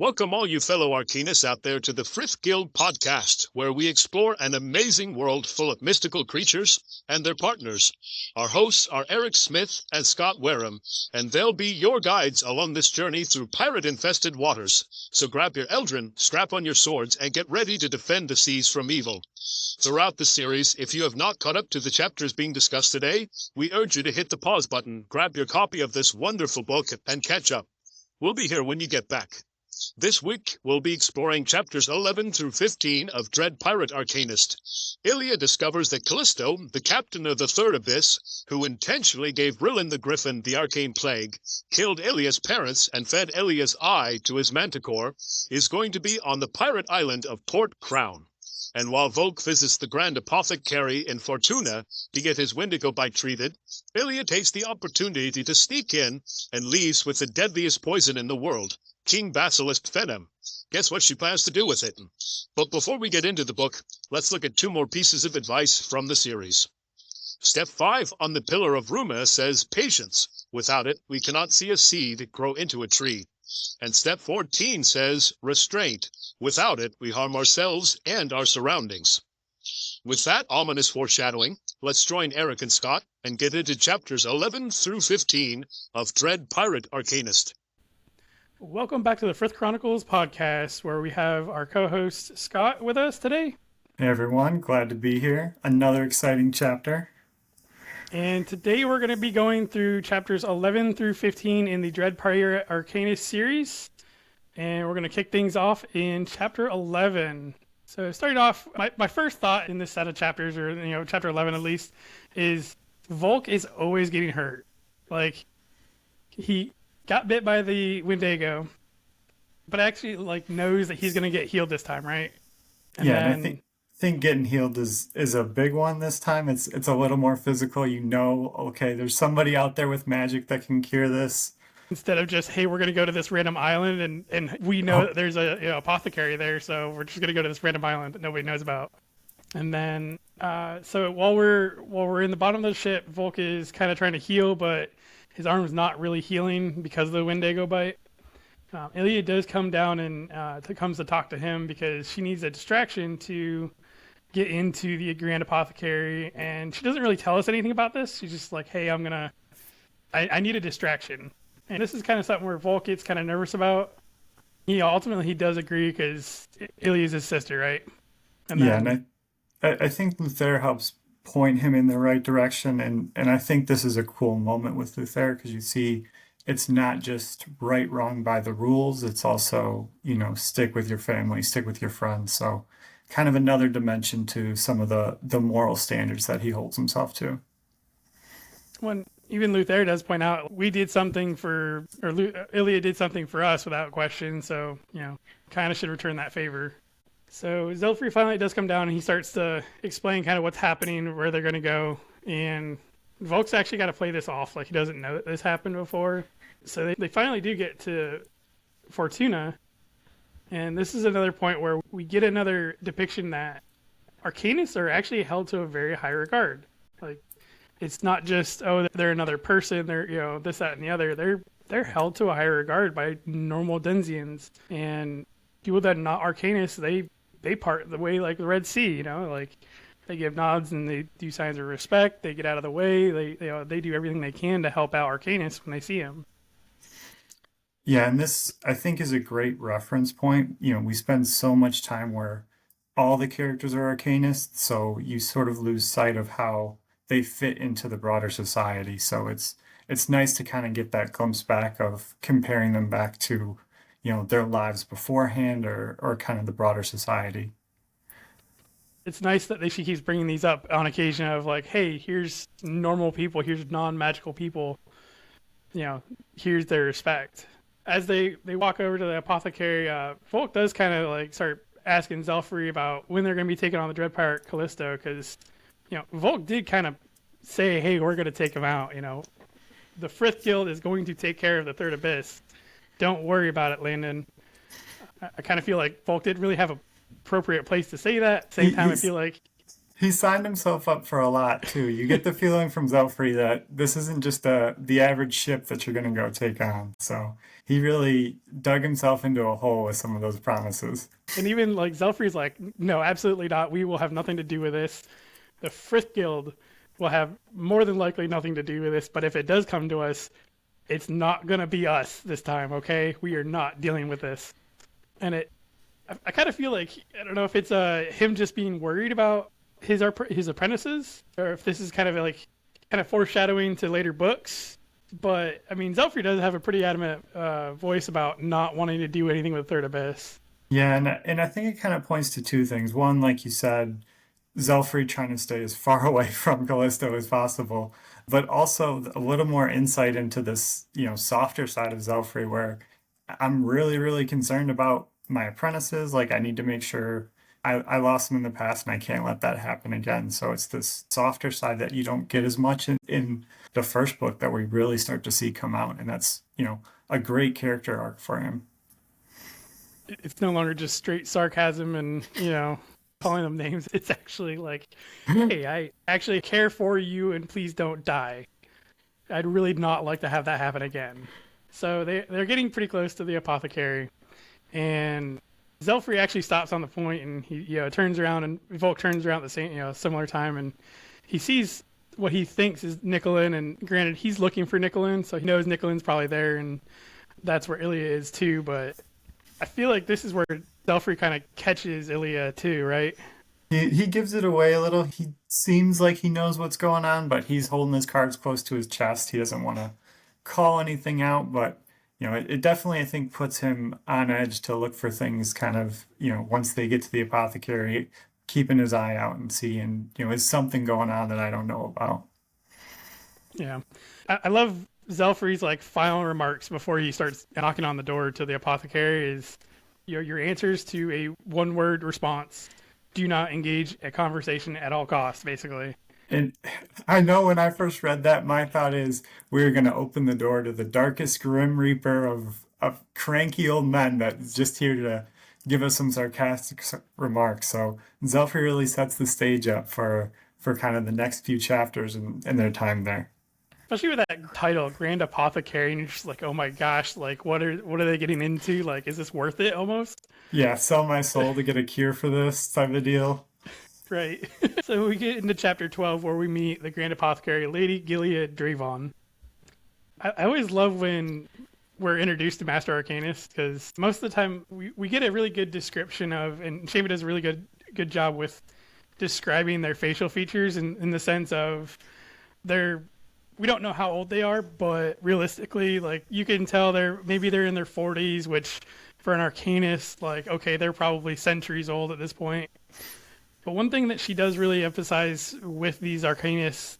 Welcome all you fellow Arcanists out there to the Frith Guild podcast, where we explore an amazing world full of mystical creatures and their partners. Our hosts are Eric Smith and Scott Wareham, and they'll be your guides along this journey through pirate-infested waters. So grab your Eldrin, strap on your swords, and get ready to defend the seas from evil. Throughout the series, if you have not caught up to the chapters being discussed today, we urge you to hit the pause button, grab your copy of this wonderful book, and catch up. We'll be here when you get back. This week, we'll be exploring chapters 11 through 15 of Dread Pirate Arcanist. Illia discovers that Callisto, the captain of the Third Abyss, who intentionally gave Ridden the Griffin the arcane plague, killed Illia's parents, and fed Illia's eye to his manticore, is going to be on the pirate island of Port Crown. And while Volke visits the Grand Apothecary in Fortuna to get his Wendigo bite treated, Illia takes the opportunity to sneak in and leaves with the deadliest poison in the world, King Basilisk Venom. Guess what she plans to do with it? But before we get into the book, let's look at two more pieces of advice from the series. Step 5 on the Pillar of Ruma says patience. Without it, we cannot see a seed grow into a tree. And step 14 says restraint. Without it, we harm ourselves and our surroundings. With that ominous foreshadowing, let's join Eric and Scott and get into chapters 11 through 15 of Dread Pirate Arcanist. Welcome back to the Frith Chronicles podcast, where we have our co-host Scott with us today. Hey everyone, glad to be here. Another exciting chapter. And today we're going to be going through chapters 11 through 15 in the Dread Pirate Arcanist series. And we're going to kick things off in chapter 11. So starting off, my first thought in this set of chapters, or chapter 11 at least, is Volke is always getting hurt. Like, he got bit by the Wendigo, but actually knows that he's going to get healed this time, right? And I think getting healed is a big one this time. It's a little more physical. Okay, there's somebody out there with magic that can cure this. Instead of just, hey, we're going to go to this random island and we know that there's a apothecary there, so we're just going to go to this random island that nobody knows about. And then, so while we're in the bottom of the ship, Volke is kind of trying to heal, but his arm's not really healing because of the Wendigo bite. Illia does come down and comes to talk to him because she needs a distraction to get into the Grand Apothecary, and she doesn't really tell us anything about this. She's just like, hey, I need a distraction. And this is kind of something where Volke gets kind of nervous about. Ultimately he does agree because Illia's his sister, right? And I think Luther helps point him in the right direction, and I think this is a cool moment with Luther because you see it's not just right wrong by the rules, it's also stick with your family, stick with your friends. So kind of another dimension to some of the moral standards that he holds himself to. When even Luther does point out, we did something Illia did something for us without question, so kind of should return that favor. So Zelfree finally does come down and he starts to explain kind of what's happening, where they're going to go. And Volke's actually got to play this off like he doesn't know that this happened before. So they finally do get to Fortuna. And this is another point where we get another depiction that Arcanists are actually held to a very high regard. Like, it's not just, oh, they're another person, they're, this, that, and the other. They're held to a high regard by normal Denzians. And people that are not Arcanists, they part the way like the Red Sea, they give nods and they do signs of respect. They get out of the way. They do everything they can to help out Arcanists when they see him. Yeah, and this I think is a great reference point. We spend so much time where all the characters are Arcanists, so you sort of lose sight of how they fit into the broader society. So it's nice to kind of get that glimpse back of comparing them back to their lives beforehand or kind of the broader society. It's nice that she keeps bringing these up on occasion of like, hey, here's normal people, here's non-magical people, here's their respect. As they walk over to the apothecary, Volke does kind of start asking Zelfree about when they're going to be taking on the Dread Pirate Callisto, because, Volke did kind of say, hey, we're going to take him out, The Frith Guild is going to take care of the Third Abyss. Don't worry about it, Landon. I kind of feel like Volke didn't really have an appropriate place to say that. Same time, I feel like He signed himself up for a lot too. You get the feeling from Zelfree that this isn't just the average ship that you're going to go take on. So he really dug himself into a hole with some of those promises. And even like Zelfree's like, no, absolutely not. We will have nothing to do with this. The Frith Guild will have more than likely nothing to do with this. But if it does come to us, it's not going to be us this time, okay? We are not dealing with this. And I kind of feel like, I don't know if it's him just being worried about his apprentices, or if this is kind of foreshadowing to later books. But I mean, Zelfree does have a pretty adamant voice about not wanting to do anything with Third Abyss. Yeah, and I think it kind of points to two things. One, like you said, Zelfree trying to stay as far away from Callisto as possible, but also a little more insight into this, softer side of Zelfree, where I'm really, really concerned about my apprentices. Like, I need to make sure I lost them in the past and I can't let that happen again. So it's this softer side that you don't get as much in the first book that we really start to see come out. And that's, a great character arc for him. It's no longer just straight sarcasm and, calling them names. It's actually like, hey, I actually care for you and please don't die. I'd really not like to have that happen again. So they're getting pretty close to the apothecary. And Zelfree actually stops on the point, and he turns around, and Volke turns around at the same similar time, and he sees what he thinks is Nicolin. And granted, he's looking for Nicolin, so he knows Nicolin's probably there, and that's where Illia is too. But I feel like this is where Zelfree kind of catches Illia too, right? He gives it away a little. He seems like he knows what's going on, but he's holding his cards close to his chest. He doesn't want to call anything out, but it definitely, I think, puts him on edge to look for things kind of, once they get to the apothecary, keeping his eye out and seeing, is something going on that I don't know about. Yeah. I love Zelfree's final remarks before he starts knocking on the door to the apothecary is, your answers to a one-word response. Do not engage a conversation at all costs, basically. And I know when I first read that, my thought is we're going to open the door to the darkest Grim Reaper of cranky old men that's just here to give us some sarcastic remarks. So Zelfree really sets the stage up for kind of the next few chapters and their time there. Especially with that title, Grand Apothecary, and you're just like, oh my gosh, what are they getting into? Is this worth it almost? Yeah, sell my soul to get a cure for this type of deal. Right. So we get into chapter 12 where we meet the Grand Apothecary, Lady Gilead Dravon. I always love when we're introduced to Master Arcanist, because most of the time we get a really good description of, and Shava does a really good job with describing their facial features in the sense of we don't know how old they are, but realistically, you can tell they're in their 40s, which for an Arcanist, okay, they're probably centuries old at this point. But one thing that she does really emphasize with these Arcanists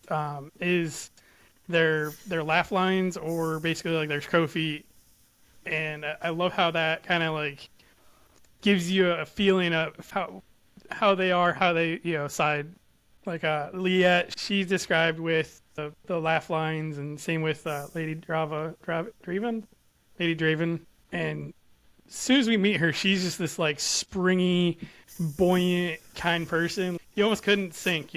is their laugh lines, or basically their crow feet. And I love how that kind of gives you a feeling of how they are, how they side. Liette, she's described with the laugh lines, and same with Lady Draven. And as soon as we meet her, she's just this springy, buoyant, kind person. You almost couldn't think,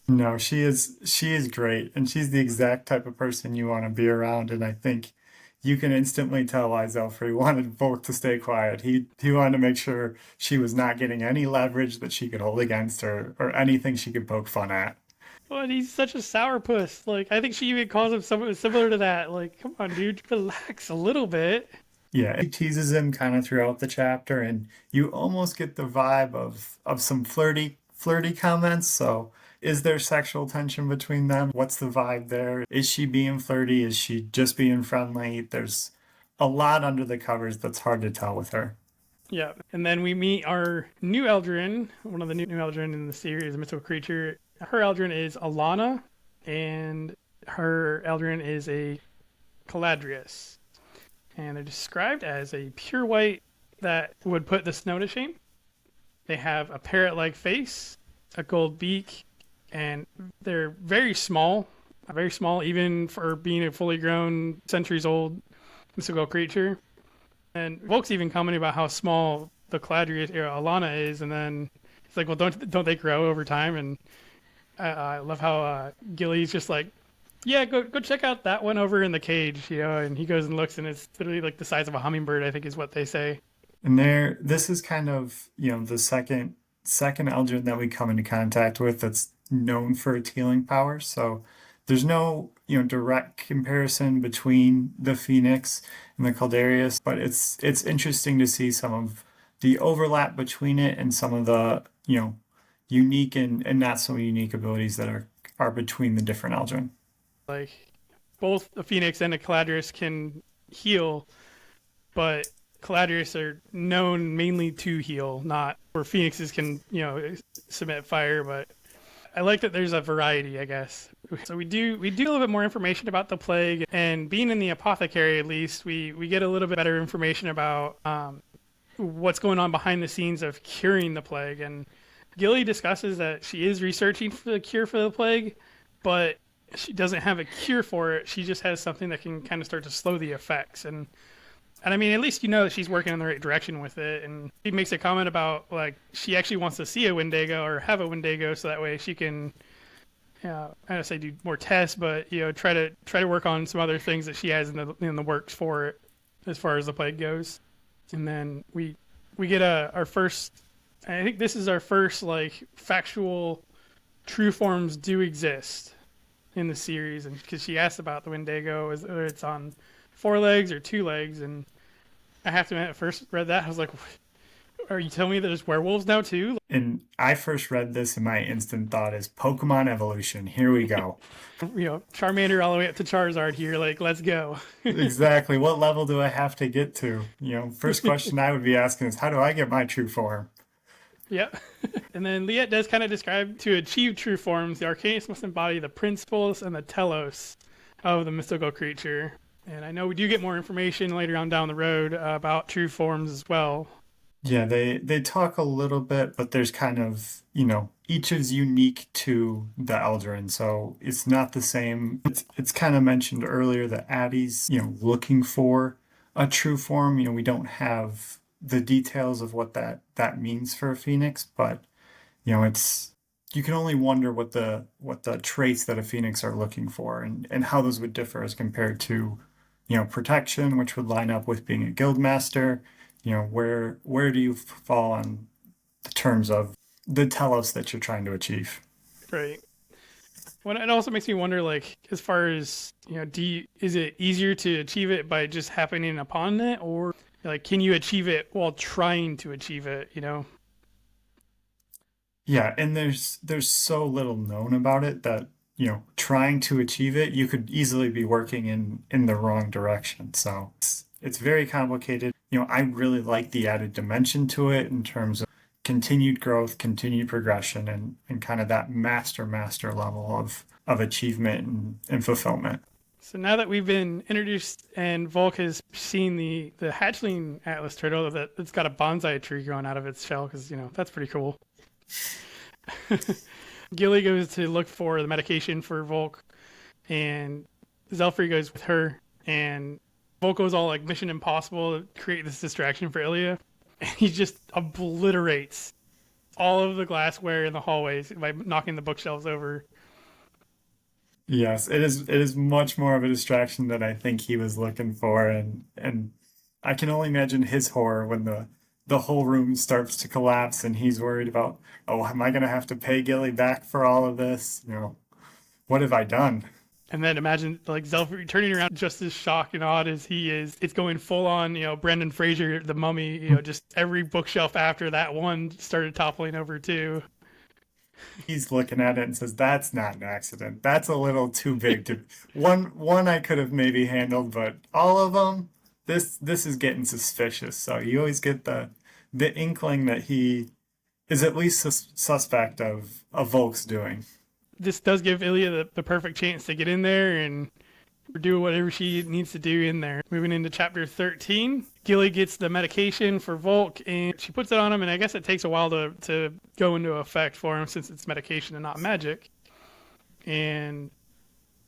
No, she is great, and she's the exact type of person you want to be around. And I think you can instantly tell why Zelfree wanted Volke to stay quiet. He wanted to make sure she was not getting any leverage that she could hold against her, or anything she could poke fun at. Well, he's such a sourpuss. I think she even calls him something similar to that. Come on, dude, relax a little bit. Yeah, he teases him kind of throughout the chapter, and you almost get the vibe of some flirty comments. So is there sexual tension between them? What's the vibe there? Is she being flirty? Is she just being friendly? There's a lot under the covers that's hard to tell with her. Yeah, and then we meet our new Eldrin, one of the new Eldrin in the series, a mythical creature. Her Eldrin is Alana, and her Eldrin is a Caladrius. And they're described as a pure white that would put the snow to shame. They have a parrot-like face, a gold beak, and they're very small even for being a fully grown, centuries-old mystical creature. And Volke's even commenting about how small the Caladrius Alana is, and then It's like, well, don't they grow over time? And I love how Gilly's just like, yeah, go check out that one over in the cage, and he goes and looks, and it's literally like the size of a hummingbird, I think is what they say. And this is kind of, the second Eldrin that we come into contact with that's known for its healing power. So there's no, direct comparison between the Phoenix and the Caldarius, but it's interesting to see some of the overlap between it and some of the, unique and not so unique abilities that are between the different Eldrin. Like, both the Phoenix and the Caladrius can heal, but Caladrius are known mainly to heal, not where Phoenixes can, submit fire. But I like that there's a variety, I guess. So we do a little bit more information about the plague, and being in the apothecary, at least, we get a little bit better information about what's going on behind the scenes of curing the plague. And Gilly discusses that she is researching for the cure for the plague, but she doesn't have a cure for it. She just has something that can kind of start to slow the effects. And I mean, at least that she's working in the right direction with it. And she makes a comment about, like, she actually wants to see a Wendigo or have a Wendigo so that way she can, I don't say do more tests, but, try to work on some other things that she has in the works for it as far as the plague goes. And then we get our first, I think this is our first, like, factual true forms do exist in the series. And because she asked about the Wendigo, whether it's on 4 legs or 2 legs, and I have to admit, I first read that, I was like, are you telling me there's werewolves now too? And I first read this, and my instant thought is Pokemon evolution. Here we go. Charmander all the way up to Charizard here. Like, let's go. Exactly. What level do I have to get to? First question I would be asking is, how do I get my true form? Yep. And then Liette does kind of describe, to achieve true forms, the Arcanist must embody the principles and the telos of the mystical creature. And I know we do get more information later on down the road about true forms as well. Yeah, they talk a little bit, but there's kind of, each is unique to the Eldrin, so it's not the same. It's kind of mentioned earlier that Addie's, looking for a true form. We don't have the details of what that means for a Phoenix, but, it's, you can only wonder what the traits that a Phoenix are looking for and how those would differ as compared to, protection, which would line up with being a guild master. Where do you fall on the terms of the telos that you're trying to achieve? Right. Well, it also makes me wonder, like, as far as, is it easier to achieve it by just happening upon it, or, like, can you achieve it while trying to achieve it, Yeah, and there's so little known about it that, trying to achieve it, you could easily be working in the wrong direction. So it's very complicated. I really like the added dimension to it in terms of continued growth, continued progression, and kind of that master level of achievement and fulfillment. So now that we've been introduced and Volke has seen the hatchling Atlas turtle that's got a bonsai tree growing out of its shell, because, that's pretty cool. Gilly goes to look for the medication for Volke, and Zelfree goes with her, and Volke goes all like Mission Impossible to create this distraction for Illia. And he just obliterates all of the glassware in the hallways by knocking the bookshelves over. Yes, it is much more of a distraction than I think he was looking for, and I can only imagine his horror when the whole room starts to collapse and he's worried about, oh, am I going to have to pay Gilly back for all of this? What have I done? And then imagine, like, Zelfree turning around just as shocked and awed as he is. It's going full on, Brendan Fraser, the mummy, just every bookshelf after that one started toppling over too. He's looking at it and says, that's not an accident. That's a little too big to one I could have maybe handled, but all of them, this is getting suspicious. So you always get the inkling that he is at least suspect of Volke's doing. This does give Illia the perfect chance to get in there and do whatever she needs to do in there. Moving into chapter 13, Gilly gets the medication for Volke and she puts it on him, and I guess it takes a while to go into effect for him since it's medication and not magic. And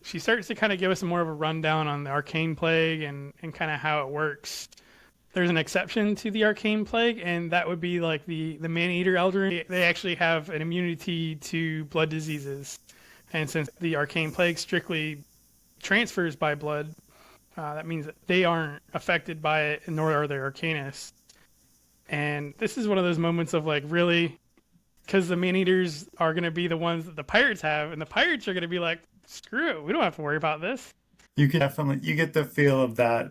she starts to kind of give us more of a rundown on the arcane plague and kind of how it works. there's an exception to the arcane plague, and that would be like the man-eater Eldrin. They actually have an immunity to blood diseases. And since the arcane plague strictly transfers by blood, that means that they aren't affected by it, nor are they arcanists. And this is one of those moments of like, really? Because the man-eaters are going to be the ones that the pirates have, and the pirates are going to be like, screw it, we don't have to worry about this. You get the feel of that,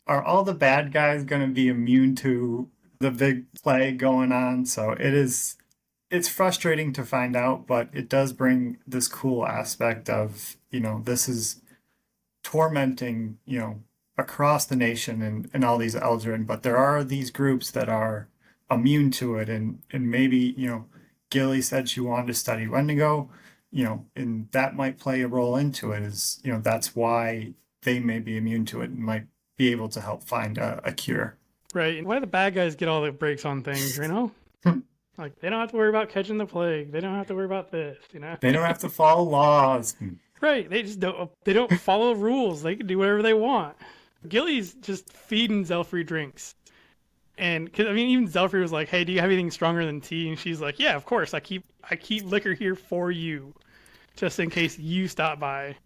are all the bad guys going to be immune to the big plague going on? So it's frustrating to find out, but it does bring this cool aspect of, this is tormenting, across the nation and all these Eldrin, but there are these groups that are immune to it. And maybe, Gilly said she wanted to study Wendigo, and that might play a role into it is, that's why they may be immune to it and might be able to help find a cure. Right. And why do the bad guys get all the breaks on things, Like, they don't have to worry about catching the plague. They don't have to worry about this, They don't have to follow laws. Right. They don't follow rules. They can do whatever they want. Gilly's just feeding Zelfree drinks. And, cause, even Zelfree was like, hey, do you have anything stronger than tea? And she's like, yeah, of course. I keep liquor here for you, just in case you stop by.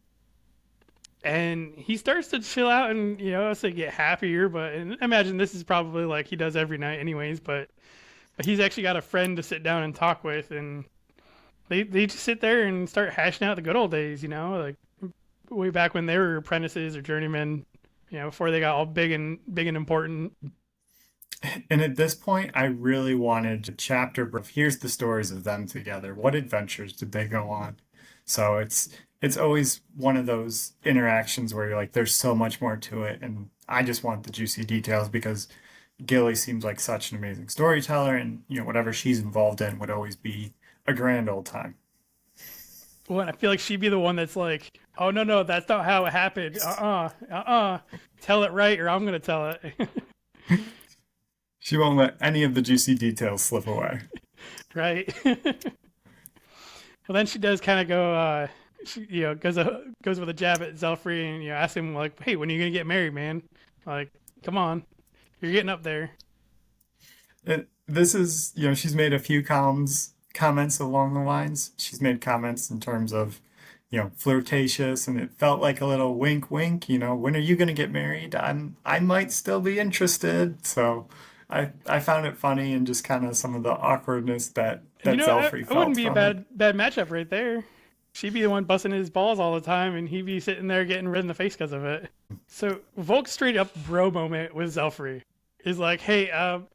And he starts to chill out and, get happier. But and imagine this is probably like he does every night anyways. But he's actually got a friend to sit down and talk with. And they just sit there and start hashing out the good old days, like way back when they were apprentices or journeymen, before they got all big and important. And at this point, I really wanted a chapter of here's the stories of them together. What adventures did they go on? So it's always one of those interactions where you're like, there's so much more to it. And I just want the juicy details because Gilly seems like such an amazing storyteller. And, whatever she's involved in would always be a grand old time. Well, and I feel like she'd be the one that's like, oh, no, that's not how it happened. Tell it right or I'm going to tell it. She won't let any of the juicy details slip away. Right. Well, then she does kind of go, she, goes with a jab at Zelfree and, asks him, like, hey, when are you going to get married, man? Like, come on. You're getting up there. This is, she's made a few comments along the lines. She's made comments in terms of, flirtatious, and it felt like a little wink, wink, when are you going to get married? I might still be interested. So I found it funny and just kind of some of the awkwardness that Zelfree felt. It wouldn't be a bad matchup right there. She'd be the one busting his balls all the time, and he'd be sitting there getting red in the face because of it. So Volke's straight up bro moment with Zelfree is like, "Hey,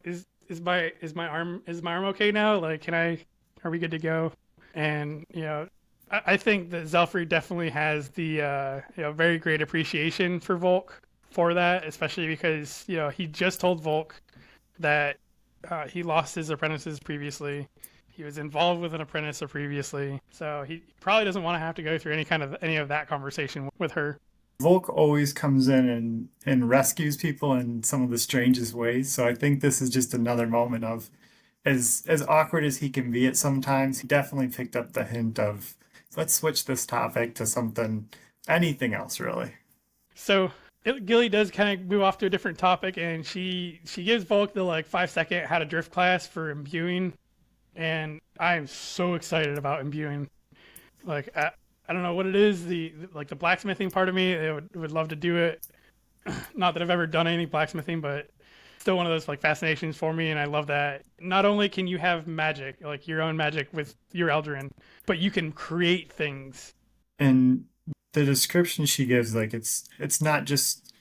is my arm okay now? Like, are we good to go?" And I think that Zelfree definitely has the very great appreciation for Volke for that, especially because he just told Volke that he lost his apprentices previously. He was involved with an apprentice previously, so he probably doesn't want to have to go through any of that conversation with her. Volke always comes in and rescues people in some of the strangest ways, so I think this is just another moment of, as awkward as he can be at sometimes, he definitely picked up the hint of, let's switch this topic to anything else, really. So Gilly does kind of move off to a different topic, and she gives Volke the 5-second how to drift class for imbuing. And I'm so excited about imbuing. I don't know what it is. The blacksmithing part of me would love to do it. Not that I've ever done any blacksmithing, but still one of those fascinations for me. And I love that not only can you have magic, your own magic with your Eldrin, but you can create things. And the description she gives, it's not just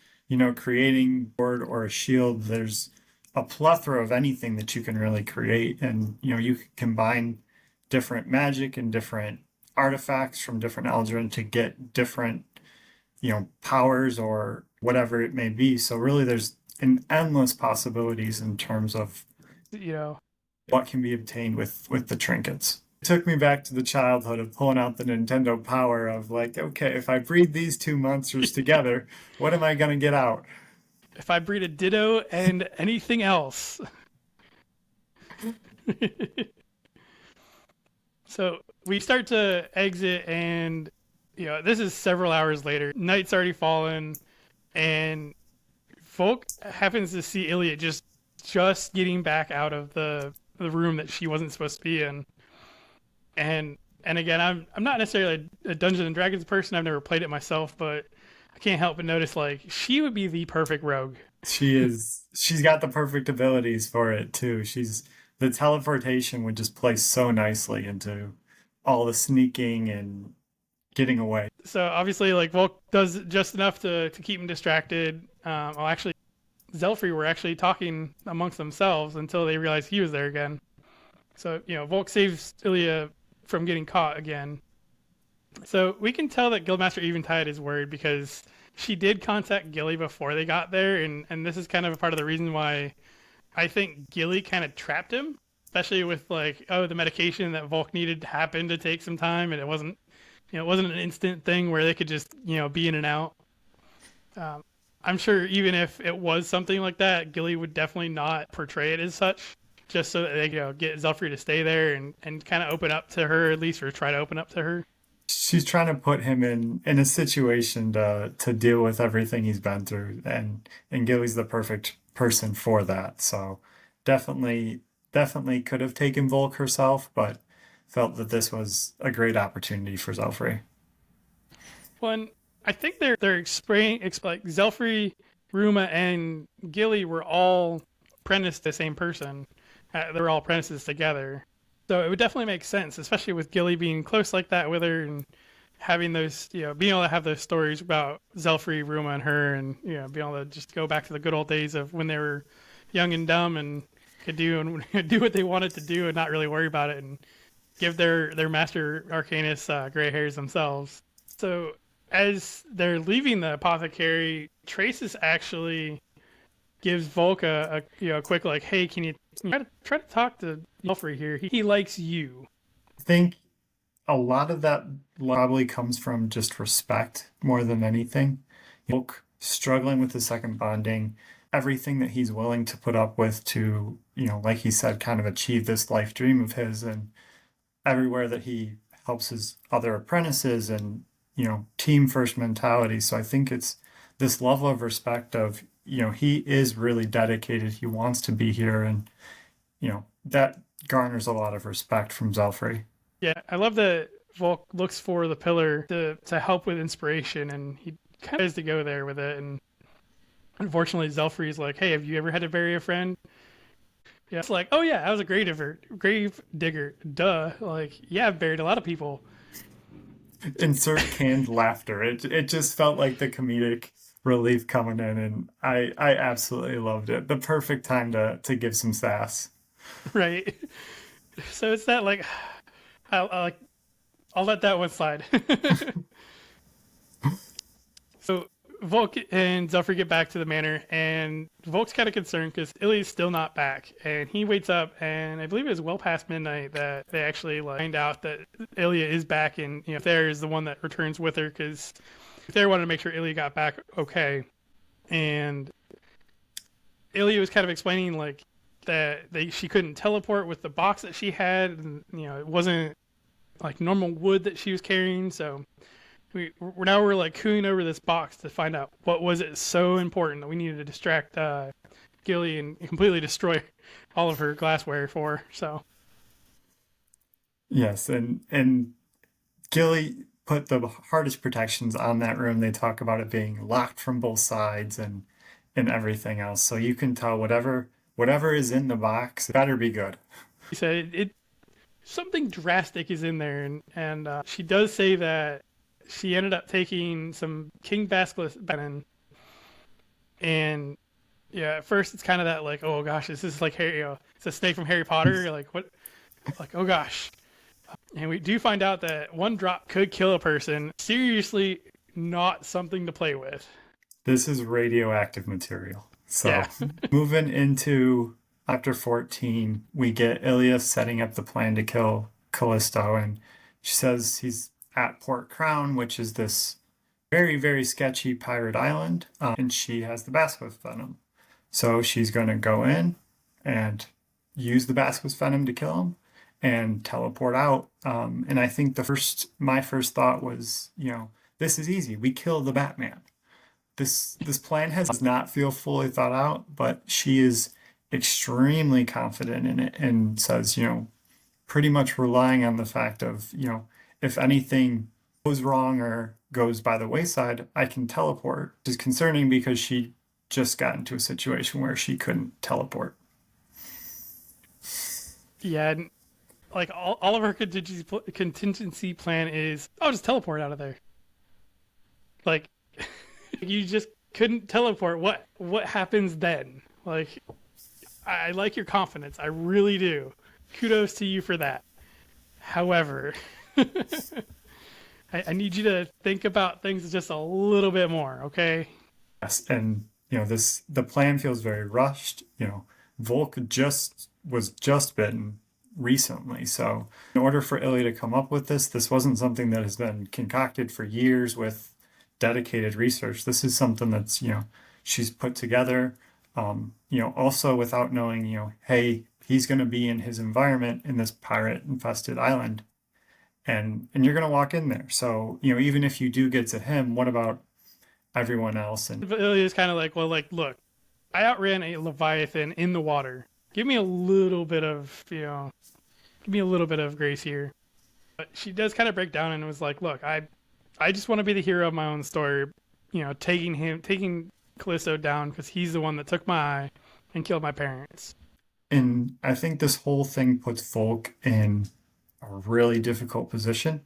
creating a sword or a shield. There's a plethora of anything that you can really create, and you can combine different magic and different artifacts from different Eldrin to get different powers or whatever it may be. So really there's an endless possibilities in terms of what can be obtained with the trinkets. It took me back to the childhood of pulling out the Nintendo Power of okay, if I breed these two monsters together, what am I going to get out? If I breed a Ditto and anything else. So we start to exit, and this is several hours later. Night's already fallen, and Volk happens to see Illia just getting back out of the room that she wasn't supposed to be in. And again, I'm not necessarily a Dungeons and Dragons person. I've never played it myself, but I can't help but notice like she would be the perfect rogue. She's got the perfect abilities for it too. The teleportation would just play so nicely into all the sneaking and getting away. So obviously, like Volk does just enough to keep him distracted. Well, actually, Zelfree were actually talking amongst themselves until they realized he was there again. So Volk saves Illia from getting caught again. So we can tell that Guildmaster Eventide is worried because she did contact Gilly before they got there, and this is kind of a part of the reason why I think Gilly kind of trapped him, especially with like, oh, the medication that Volk needed to happen to take some time, and it wasn't an instant thing where they could just be in and out. I'm sure even if it was something like that, Gilly would definitely not portray it as such, just so that they get Zelfree to stay there and kind of open up to her at least, or try to open up to her. She's trying to put him in a situation to deal with everything he's been through, and Gilly's the perfect person for that. So definitely could have taken Volk herself, but felt that this was a great opportunity for Zelfree. Well, and I think they're explaining like Zelfree, Ruma, and Gilly were all apprenticed to the same person. They were all apprentices together. So it would definitely make sense, especially with Gilly being close like that with her and having those, being able to have those stories about Zelfree, Ruma, and her, and being able to just go back to the good old days of when they were young and dumb and could do what they wanted to do and not really worry about it, and give their master Arcanist gray hairs themselves. So as they're leaving the apothecary, Traces actually gives Volke a quick like, hey, can you try to talk to Zelfree here? He likes you. I think a lot of that probably comes from just respect more than anything. Volk struggling with the second bonding, everything that he's willing to put up with to, like he said, kind of achieve this life dream of his, and everywhere that he helps his other apprentices and, team first mentality. So I think it's this level of respect of, he is really dedicated. He wants to be here, and, that garners a lot of respect from Zelfree. Yeah, I love that Volk looks for the pillar to help with inspiration, and he kind of has to go there with it. And unfortunately, Zelfree is like, hey, have you ever had to bury a friend? Yeah, it's like, oh yeah, I was a grave digger. Duh. Like, yeah, I've buried a lot of people. Insert canned laughter. It just felt like the comedic relief coming in, and I absolutely loved it. The perfect time to give some sass. Right. So it's that like, I'll let that one slide. So Volk and Zelfree get back to the manor, and Volk's kind of concerned because Illy's still not back, and he waits up, and I believe it was well past midnight that they actually find out that Illia is back, and Thayer is the one that returns with her because Thayer wanted to make sure Illia got back okay, and Illia was kind of explaining like that she couldn't teleport with the box that she had, and it wasn't like normal wood that she was carrying, so we're like cooing over this box to find out what was it so important that we needed to distract Gilly and completely destroy all of her glassware for. So yes, and Gilly put the hardest protections on that room. They talk about it being locked from both sides and everything else. So you can tell whatever is in the box, it better be good. He said it something drastic is in there, and she does say that she ended up taking some King Basilisk venom, and yeah, at first it's kind of that like, oh gosh, this is like Harry, it's a snake from Harry Potter. Like what? Like, oh gosh. And we do find out that one drop could kill a person. Seriously, not something to play with. This is radioactive material. So yeah. Moving into chapter 14, we get Illia setting up the plan to kill Callisto, and she says he's at Port Crown, which is this very, very sketchy pirate island, and she has the basilisk venom. So she's going to go in and use the basilisk venom to kill him and teleport out. And I think my first thought was, this is easy. We kill the Batman. this plan does not feel fully thought out, but she is extremely confident in it and says, pretty much relying on the fact of, if anything goes wrong or goes by the wayside, I can teleport, which is concerning because she just got into a situation where she couldn't teleport. Yeah, and like all of her contingency plan is, oh, just teleport out of there. Like, you just couldn't teleport. What happens then? Like, I like your confidence. I really do. Kudos to you for that. However, I need you to think about things just a little bit more, okay? Yes, and the plan feels very rushed. Volk was just bitten recently, so in order for Illia to come up with this wasn't something that has been concocted for years with dedicated research. This is something that's she's put together. Also without knowing, hey, he's going to be in his environment in this pirate infested island, and you're going to walk in there. So even if you do get to him, what about everyone else? And Ilya's kind of like, well, like, look, I outran a Leviathan in the water. Give me a little bit of, grace here. But she does kind of break down and was like, look, I just want to be the hero of my own story. Taking Callisto down because he's the one that took my eye and killed my parents. And I think this whole thing puts Volk in a really difficult position.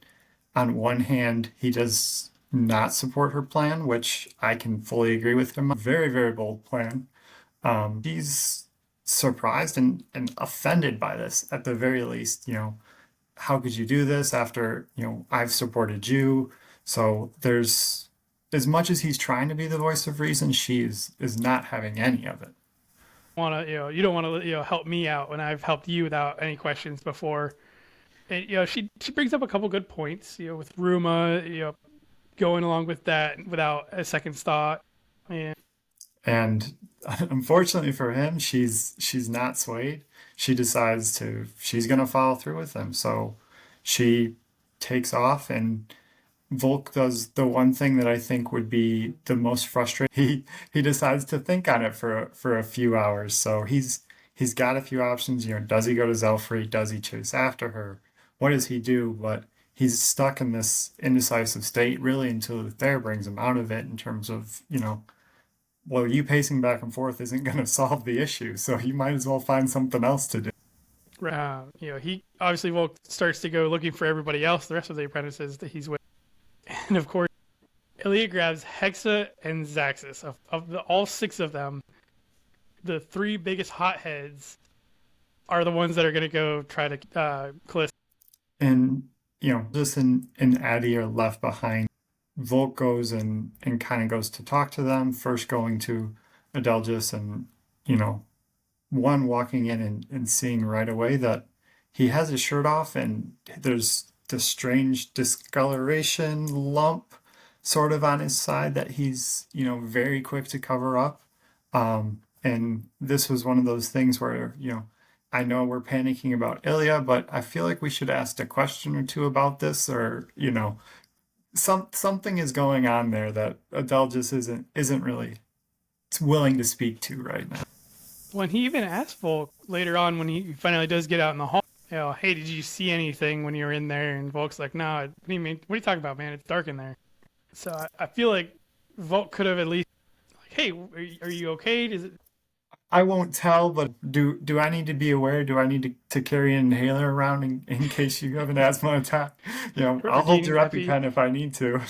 On one hand, he does not support her plan, which I can fully agree with him. Very, very bold plan. He's surprised and offended by this at the very least. How could you do this after, I've supported you? So there's, as much as he's trying to be the voice of reason, she is not having any of it. You don't want to help me out when I've helped you without any questions before. And she brings up a couple good points, with Ruma, going along with that without a second thought. And unfortunately for him, she's not swayed. She decides she's gonna follow through with him. So she takes off, and Volk does the one thing that I think would be the most frustrating. He decides to think on it for a few hours. So he's got a few options. Does he go to Zelfree? Does he chase after her? What does he do? But he's stuck in this indecisive state really until Luther brings him out of it in terms of, well, you pacing back and forth isn't going to solve the issue. So you might as well find something else to do. He obviously Volk starts to go looking for everybody else, the rest of the apprentices that he's with. And of course, Illia grabs Hexa and Zaxxas. Of all six of them, the three biggest hotheads are the ones that are going to go try to Callisto. And, Justin and Addie are left behind. Volk goes and kind of goes to talk to them, first going to Adelgis and, one walking in and seeing right away that he has his shirt off and there's this strange discoloration lump sort of on his side that he's, very quick to cover up. And this was one of those things where, I know we're panicking about Illia, but I feel like we should ask a question or two about this, or, something is going on there that Adelgis isn't really willing to speak to right now. When he even asked Volk later on, when he finally does get out in the hall, hey, did you see anything when you were in there? And Volk's like, no, what do you mean? What are you talking about, man? It's dark in there. So I feel like Volk could have at least, like, hey, are you okay? Does it? I won't tell, but do I need to be aware? Do I need to carry an inhaler around in case you have an asthma attack? I'll hold your EpiPen if I need to.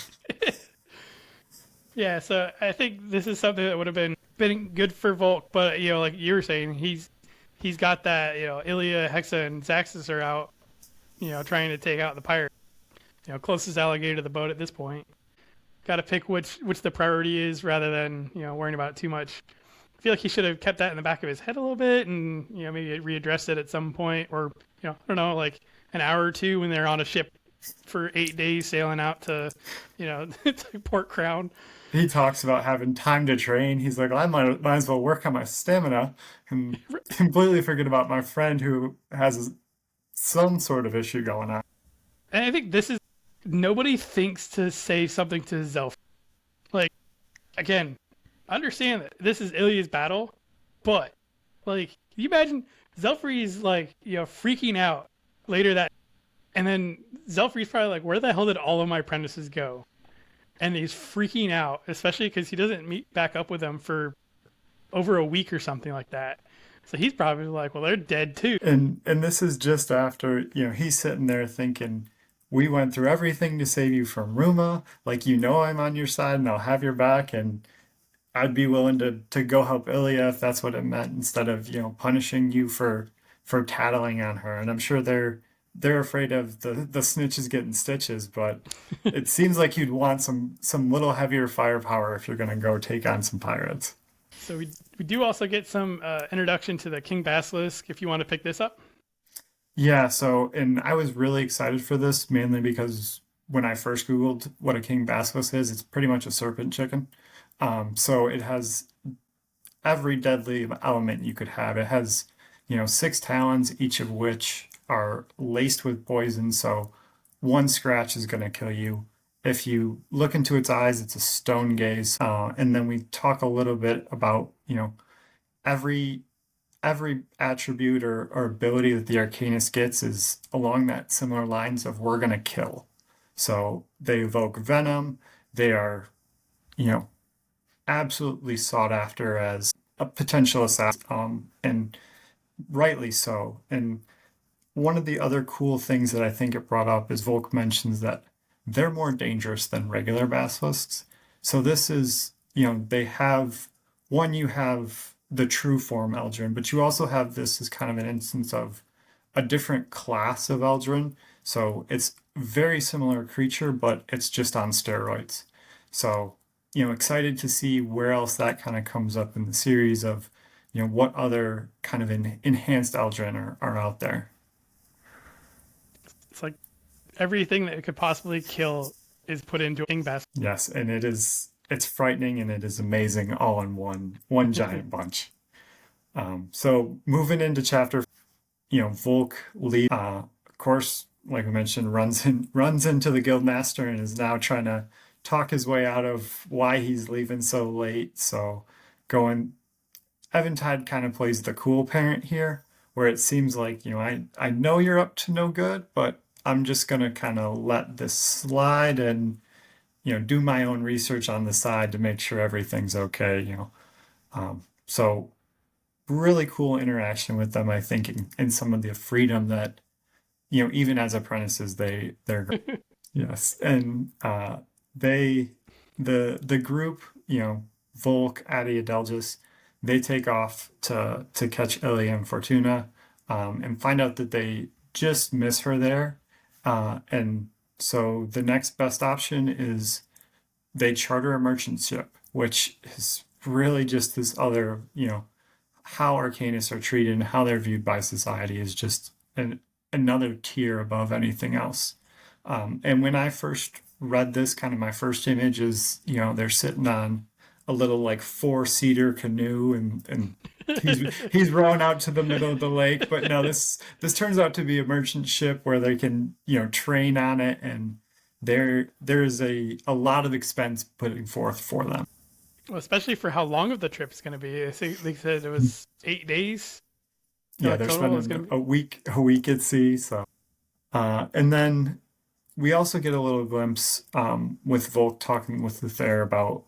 Yeah, so I think this is something that would have been good for Volk, but like you were saying, he's got that, Illia, Hexa, and Zaxxas are out, trying to take out the pirate. Closest alligator to the boat at this point. Got to pick which the priority is rather than worrying about it too much. I feel like he should have kept that in the back of his head a little bit and maybe readdressed it at some point, or I don't know, like an hour or two when they're on a ship for 8 days sailing out to to Port Crown. He talks about having time to train. He's like, I might as well work on my stamina and completely forget about my friend who has some sort of issue going on. And I think this is, nobody thinks to say something to Zelfree. Like, again, understand that this is Ilya's battle, but like, can you imagine Zelfree's like, freaking out later that, and then Zelfree's probably like, where the hell did all of my apprentices go? And he's freaking out, especially because he doesn't meet back up with them for over a week or something like that. So he's probably like, well, they're dead too. And this is just after, he's sitting there thinking, we went through everything to save you from Ruma. Like, I'm on your side and I'll have your back, and I'd be willing to go help Illia if that's what it meant, instead of, punishing you for tattling on her. And I'm sure they're afraid of the snitches getting stitches, but it seems like you'd want some little heavier firepower if you're gonna go take on some pirates. So we do also get some introduction to the King Basilisk, if you want to pick this up. Yeah, so, and I was really excited for this, mainly because when I first Googled what a king basilisk is, it's pretty much a serpent chicken. So it has every deadly element you could have. It has, 6 talons, each of which are laced with poison, so one scratch is going to kill you. If you look into its eyes, it's a stone gaze. And then we talk a little bit about, every attribute or ability that the Arcanist gets is along that similar lines of we're going to kill. So they evoke venom. They are, absolutely sought after as a potential assassin, and rightly so. And one of the other cool things that I think it brought up is Volke mentions that they're more dangerous than regular basilisks. So this is, they have, you have the true form Eldrin, but you also have this as kind of an instance of a different class of Eldrin. So it's very similar creature, but it's just on steroids. So, excited to see where else that kind of comes up in the series of, what other kind of enhanced Eldrin are out there. It's like everything that it could possibly kill is put into a King Basilisk. Yes, and it's frightening and it is amazing all in one giant bunch. So moving into chapter, Volke leaves, of course, like we mentioned, runs into the guildmaster and is now trying to talk his way out of why he's leaving so late. So Eventide kind of plays the cool parent here, where it seems like, I know you're up to no good, but I'm just gonna kind of let this slide and, do my own research on the side to make sure everything's okay, So really cool interaction with them, I think, in some of the freedom that, even as apprentices, they're yes. And the group, Volke, Addy, Adelgis, they take off to catch Illia and Fortuna, and find out that they just miss her there. And so the next best option is they charter a merchant ship, which is really just this other, how Arcanists are treated and how they're viewed by society is just another tier above anything else. And when I first read this, kind of my first image is, they're sitting on a little like 4-seater canoe and he's rowing out to the middle of the lake. But no, this turns out to be a merchant ship where they can, train on it, and there's a lot of expense putting forth for them. Well, especially for how long of the trip is going to be. They said it was 8 days. Yeah, they're spending a week at sea. So, and then we also get a little glimpse with Volke talking with Luther about,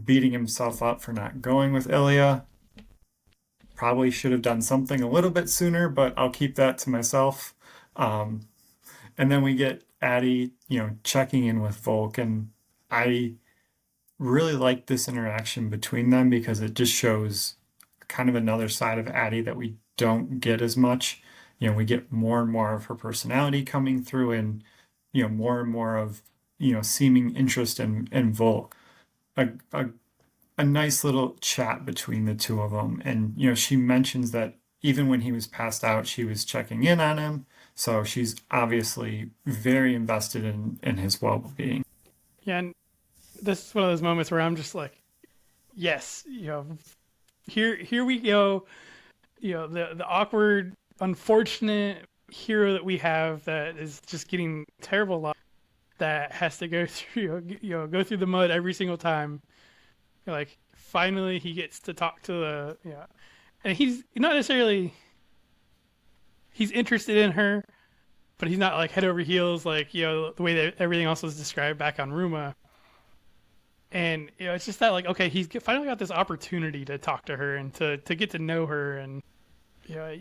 beating himself up for not going with Illia. Probably should have done something a little bit sooner, but I'll keep that to myself. And then we get Addy, checking in with Volke, and I really like this interaction between them because it just shows kind of another side of Addy that we don't get as much. We get more and more of her personality coming through, and more and more of seeming interest in Volke. A nice little chat between the two of them, and she mentions that even when he was passed out, she was checking in on him. So she's obviously very invested in his well-being. Yeah, and this is one of those moments where I'm just like, yes, here we go. The awkward, unfortunate hero that we have that is just getting terrible luck, that has to go through go through the mud every single time like finally he gets to talk to the and he's not necessarily he's interested in her, but he's not like head over heels like the way that everything else was described back on Ruma. And it's just that like okay, he's finally got this opportunity to talk to her and to get to know her, and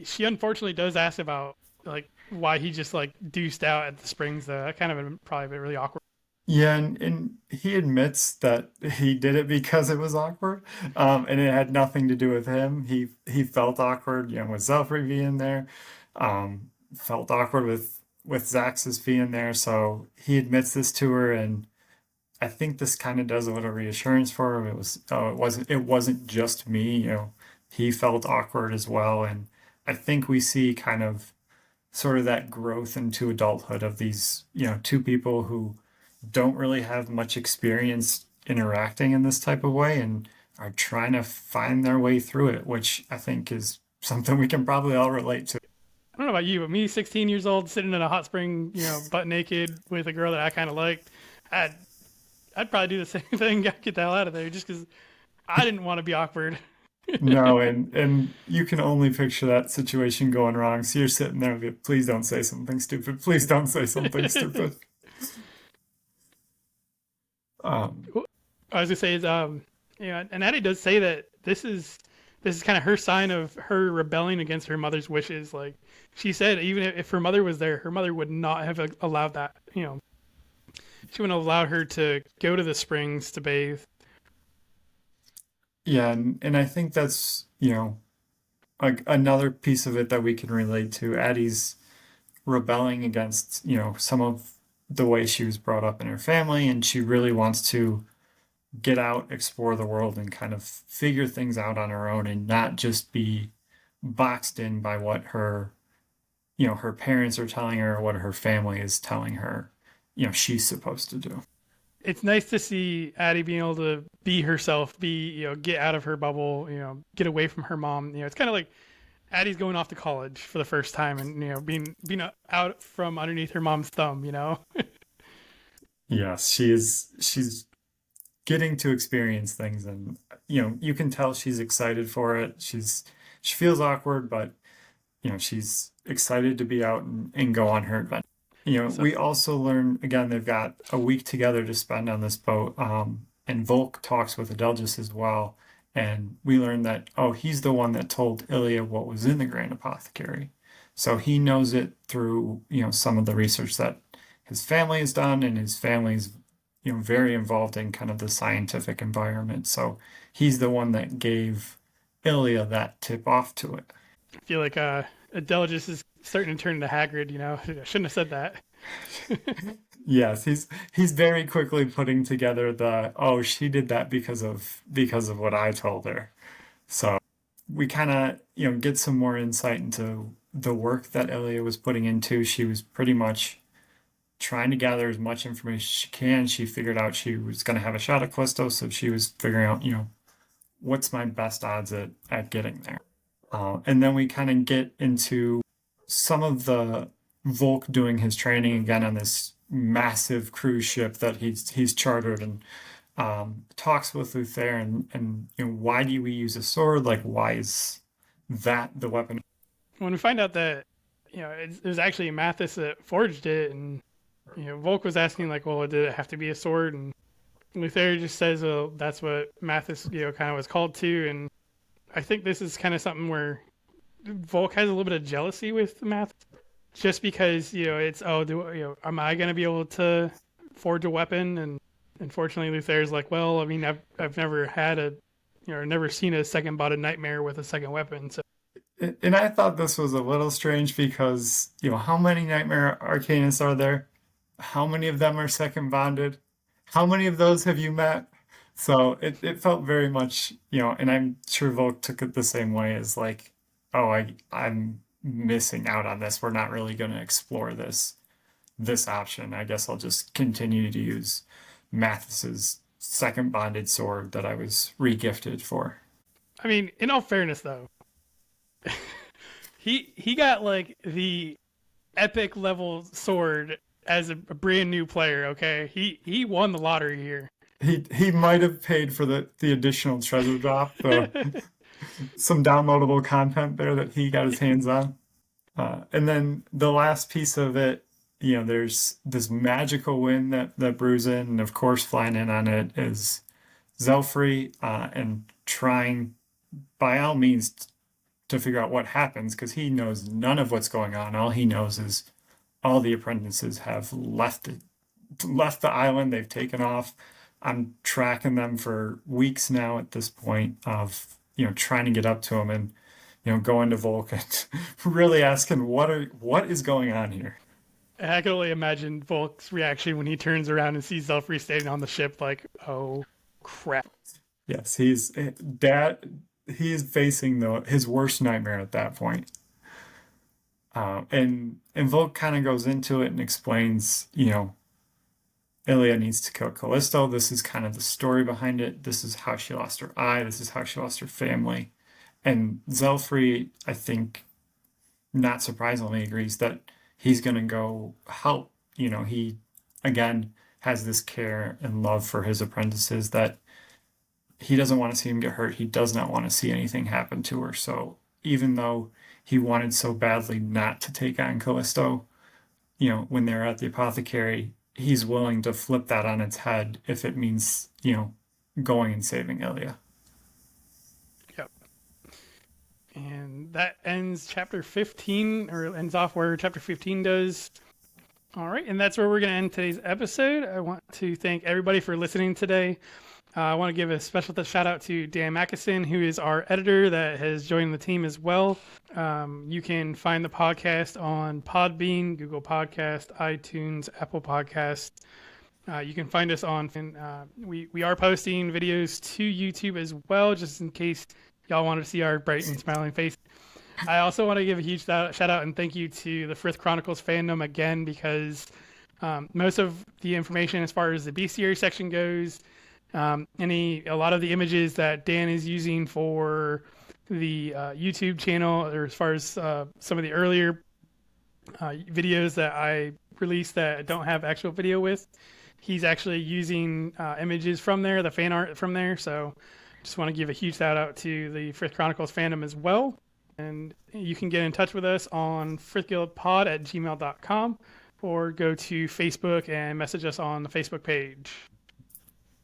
she unfortunately does ask about like why he just like deuced out at the Springs. Though that kind of probably been really awkward. Yeah, and he admits that he did it because it was awkward, and it had nothing to do with him. He felt awkward, with Zelfree being there, felt awkward with Zaxxas being there. So he admits this to her, and I think this kind of does a little reassurance for him. It wasn't just me. He felt awkward as well, and I think we see kind of sort of that growth into adulthood of these two people who don't really have much experience interacting in this type of way and are trying to find their way through it, which I think is something we can probably all relate to. I don't know about you, but me, 16 years old, sitting in a hot spring, butt naked with a girl that I kind of liked, I'd probably do the same thing, get the hell out of there, just because I didn't want to be awkward. No, and you can only picture that situation going wrong. So you're sitting there, please don't say something stupid. Please don't say something stupid. I was gonna say is and Addie does say that this is kind of her sign of her rebelling against her mother's wishes. Like she said, even if her mother was there, her mother would not have allowed that. She wouldn't have allowed her to go to the springs to bathe. Yeah, and I think that's, like another piece of it that we can relate to. Addie's rebelling against, some of the way she was brought up in her family, and she really wants to get out, explore the world, and kind of figure things out on her own and not just be boxed in by what her parents are telling her, or what her family is telling her, she's supposed to do. It's nice to see Addie being able to be herself, get out of her bubble, get away from her mom. It's kind of like Addie's going off to college for the first time and, being out from underneath her mom's thumb, Yes, she's getting to experience things, and you can tell she's excited for it. She feels awkward, but she's excited to be out and go on her adventure. We also learn again they've got a week together to spend on this boat, and Volk talks with Adelgis as well, and we learn that he's the one that told Illia what was in the Grand Apothecary, so he knows it through some of the research that his family has done, and his family's very involved in kind of the scientific environment. So he's the one that gave Illia that tip off to it. I feel like Adelgis is starting to turn into Hagrid, I shouldn't have said that. Yes, he's very quickly putting together she did that because of what I told her. So we kind of get some more insight into the work that Illia was putting into. She was pretty much trying to gather as much information as she can. She figured out she was going to have a shot at Callisto, so she was figuring out what's my best odds at getting there. And then we kind of get into some of the Volk doing his training again on this massive cruise ship that he's chartered, and talks with Luther and why do we use a sword? Like, why is that the weapon? When we find out that it was actually Mathis that forged it, and Volk was asking like, well, did it have to be a sword? And Luther just says, well, that's what Mathis kind of was called to. And I think this is kind of something where Volk has a little bit of jealousy with Mathis, just because it's am I going to be able to forge a weapon? And unfortunately Luther's like, well, I mean, I've never had never seen a second botted nightmare with a second weapon. So, and I thought this was a little strange because how many nightmare arcanists are there? How many of them are second bonded? How many of those have you met? So it felt very much and I'm sure Volk took it the same way, as like, I'm missing out on this. We're not really going to explore this option. I guess I'll just continue to use Mathis's second bonded sword that I was regifted for. I mean, in all fairness though, he got like the epic level sword as a brand new player. Okay, he won the lottery here. he might have paid for the additional treasure drop, some downloadable content there that he got his hands on. And then the last piece of it, there's this magical wind that brews in, and of course, flying in on it is Zelfree, and trying by all means to figure out what happens, because he knows none of what's going on. All he knows is all the apprentices have left the island. They've taken off. I'm tracking them for weeks now at this point of trying to get up to him and going to Volke, really asking what is going on here. I can only imagine Volk's reaction when he turns around and sees Zelfree standing on the ship, like, oh crap. Yes, he's facing his worst nightmare at that point. And Volke kind of goes into it and explains, Illia needs to kill Callisto. This is kind of the story behind it. This is how she lost her eye. This is how she lost her family. And Zelfree, I think, not surprisingly, agrees that he's going to go help. He, again, has this care and love for his apprentices that he doesn't want to see him get hurt. He does not want to see anything happen to her. So even though he wanted so badly not to take on Callisto, when they're at the apothecary, he's willing to flip that on its head if it means, going and saving Illia. Yep. And that ends chapter 15, or ends off where chapter 15 does. All right, and that's where we're going to end today's episode. I want to thank everybody for listening today. I want to give a special shout out to Dan Mackison, who is our editor that has joined the team as well. You can find the podcast on Podbean, Google Podcast, iTunes, Apple Podcast. You can find us on, we are posting videos to YouTube as well, just in case y'all want to see our bright and smiling face. I also want to give a huge shout out and thank you to the Frith Chronicles fandom again, because most of the information as far as the bestiary section goes, a lot of the images that Dan is using for the YouTube channel, or as far as some of the earlier videos that I released that don't have actual video with, he's actually using images from there, the fan art from there. So just want to give a huge shout out to the Frith Chronicles fandom as well. And you can get in touch with us on frithguildpod@gmail.com, or go to Facebook and message us on the Facebook page.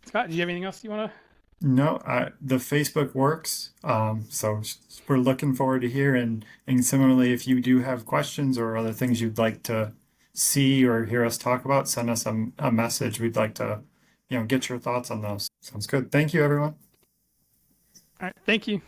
Scott, do you have anything else you want to? No, the Facebook works. So we're looking forward to hear. And similarly, if you do have questions or other things you'd like to see or hear us talk about, send us a message. We'd like to, get your thoughts on those. Sounds good. Thank you, everyone. All right. Thank you.